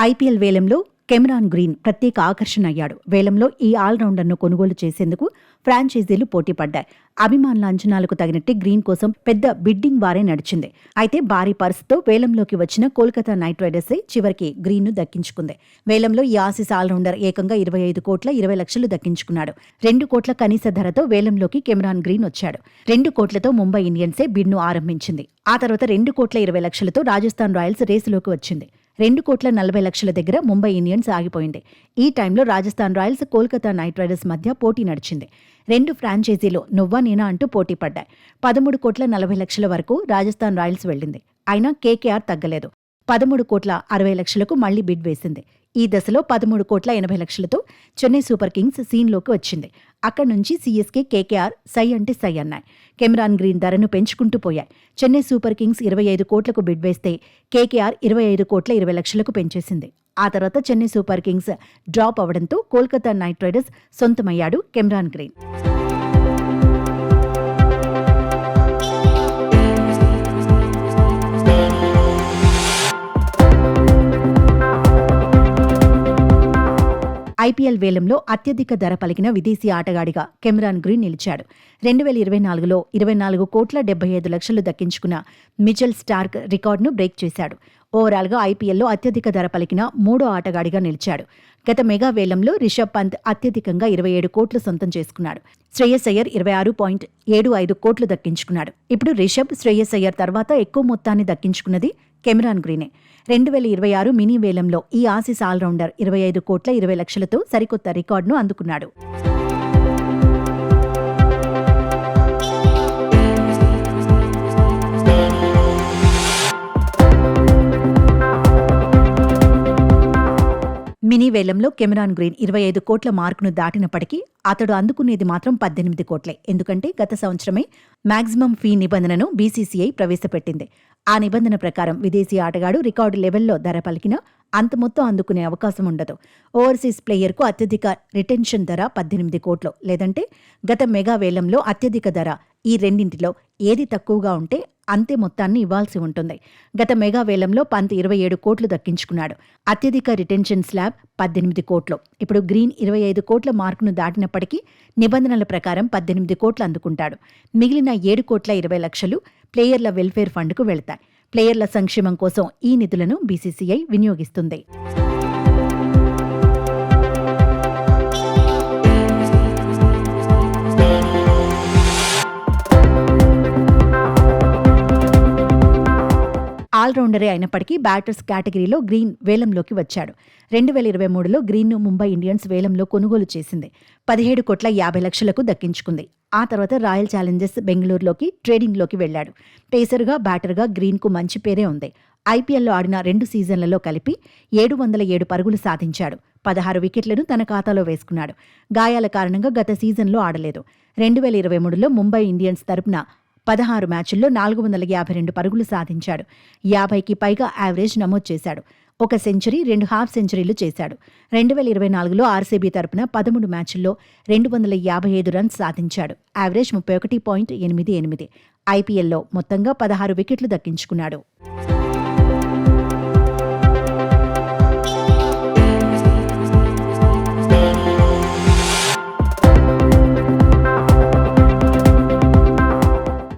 IPL వేలంలో Cameron green ప్రత్యేక ఆకర్షణ అయ్యాడు. వేలంలో ఈ ఆల్రౌండర్ను కొనుగోలు చేసేందుకు ఫ్రాంచైజీలు పోటీపడ్డాయి. అభిమానుల అంచనాలకు తగినట్టే గ్రీన్ కోసం పెద్ద బిడ్డింగ్ వారే నడిచింది. అయితే భారీ పర్సుతో వేలంలోకి వచ్చిన కోల్కతా నైట్ రైడర్సే చివరికి గ్రీన్ను దక్కించుకుంది. వేలంలో ఈ ఆసీస్ ఆల్రౌండర్ ఏకంగా 25,20,00,000 దక్కించుకున్నాడు. 2 కోట్ల కనీస ధరతో వేలంలోకి కెమెరాన్ గ్రీన్ వచ్చాడు. 2 కోట్లతో ముంబై ఇండియన్సే బిడ్ను ఆరంభించింది. ఆ తర్వాత 2,20,00,000తో రాజస్థాన్ రాయల్స్ రేసులోకి వచ్చింది. 2,40,00,000 దగ్గర ముంబై ఇండియన్స్ ఆగిపోయింది. ఈ టైంలో Rajasthan Royals Kolkata Knight riders మధ్య పోటీ నడిచింది. 2 ఫ్రాంచైజీలు నువ్వా నేనా అంటూ పోటీ పడ్డాయి. 13,40,00,000 వరకు రాజస్థాన్ రాయల్స్ వెళ్లింది. అయినా కేకేఆర్ తగ్గలేదు. 13,60,00,000కు మళ్లీ బిడ్ వేసింది. ఈ దశలో 13,80,00,000తో చెన్నై సూపర్ కింగ్స్ సీన్లోకి వచ్చింది. అక్కడి నుంచి సీఎస్కే, కేకేఆర్ సై అంటే సై అన్నాయి. కెమెరాన్ గ్రీన్ ధరను పెంచుకుంటూ పోయాయి. చెన్నై సూపర్ కింగ్స్ 25 కోట్లకు బిడ్ వేస్తే కేకేఆర్ 25,20,00,000కు పెంచేసింది. ఆ తర్వాత చెన్నై సూపర్ కింగ్స్ డ్రాప్ అవడంతో కోల్కతా నైట్ రైడర్స్ సొంతమయ్యాడు కెమెరాన్ గ్రీన్. ఐపీఎల్ వేలంలో అత్యధిక ధర పలికిన విదేశీ ఆటగాడిగా కెమెరాన్ గ్రీన్ నిలిచాడు. 2024లో 24,75,00,000 దక్కించుకున్న మిచెల్ స్టార్క్ రికార్డును బ్రేక్ చేశాడు. ఓవరాల్గా ఐపీఎల్లో అత్యధిక ధర పలికిన 3వ ఆటగాడిగా నిలిచాడు. గత మెగా వేలంలో రిషబ్ పంత్ అత్యధికంగా 27 కోట్లు సొంతం చేసుకున్నాడు. శ్రేయస్ అయ్యర్ 26.75 కోట్లు దక్కించుకున్నాడు. ఇప్పుడు రిషబ్, శ్రేయస్ అయ్యర్ తర్వాత ఎక్కువ మొత్తాన్ని దక్కించుకున్నది కెమెరాన్ గ్రీనే. 2026 మినీ వేలంలో ఈ ఆసీస్ ఆల్రౌండర్ 25,20,00,000తో సరికొత్త రికార్డును అందుకున్నాడు. మినీ వేలంలో కెమెరాన్ గ్రీన్ 25 కోట్ల మార్కును దాటినప్పటికీ అతడు అందుకునేది మాత్రం 18 కోట్లే. ఎందుకంటే గత సంవత్సరమే మాక్సిమం ఫీ నిబంధనను బీసీసీఐ ప్రవేశపెట్టింది. ఆ నిబంధన ప్రకారం విదేశీ ఆటగాడు రికార్డు లెవెల్లో ధర పలికినా అంత మొత్తం అందుకునే అవకాశం ఉండదు. ఓవర్సీస్ ప్లేయర్కు అత్యధిక రిటెన్షన్ ధర 18 కోట్లు, లేదంటే గత మెగా వేలంలో అత్యధిక ధర. ఈ రెండింటిలో ఏది తక్కువగా ఉంటే అంతే మొత్తాన్ని ఇవ్వాల్సి ఉంటుంది. గత మెగా వేలంలో పంత్ 27 కోట్లు దక్కించుకున్నాడు. అత్యధిక రిటెన్షన్ స్లాబ్ 18 కోట్లు. ఇప్పుడు గ్రీన్ 25 కోట్ల మార్కును దాటినప్పటికీ నిబంధనల ప్రకారం 18 కోట్లు అందుకుంటాడు. మిగిలిన 7,20,00,000 ప్లేయర్ల వెల్ఫేర్ ఫండ్కు వెళతాయి. ప్లేయర్ల సంక్షేమం కోసం ఈ నిధులను బీసీసీఐ వినియోగిస్తుంది. ఆల్రౌండరే అయినప్పటికీ బ్యాటర్స్ కేటగిరీలో గ్రీన్ వేలంలోకి వచ్చాడు. 2023లో గ్రీన్ను ముంబై ఇండియన్స్ వేలంలో కొనుగోలు చేసింది. 17,50,00,000కు దక్కించుకుంది. ఆ తర్వాత రాయల్ ఛాలెంజర్స్ బెంగళూరులోకి ట్రేడింగ్లోకి వెళ్లాడు. పేసర్గా, బ్యాటర్గా గ్రీన్కు మంచి పేరే ఉంది. ఐపీఎల్లో ఆడిన 2 సీజన్లలో కలిపి 707 పరుగులు సాధించాడు. 16 వికెట్లను తన ఖాతాలో వేసుకున్నాడు. గాయాల కారణంగా గత సీజన్లో ఆడలేదు. 2023లో ముంబై ఇండియన్స్ తరపున 16 మ్యాచుల్లో 452 పరుగులు సాధించాడు. 50కి పైగా యావరేజ్ నమోదు చేశాడు. 1 సెంచరీ, 2 హాఫ్ సెంచరీలు చేశాడు. 2024లో ఆర్సీబీ తరపున 13 మ్యాచుల్లో 255 రన్స్ సాధించాడు. యావరేజ్ 31.88. ఐపీఎల్లో మొత్తంగా 16 వికెట్లు దక్కించుకున్నాడు.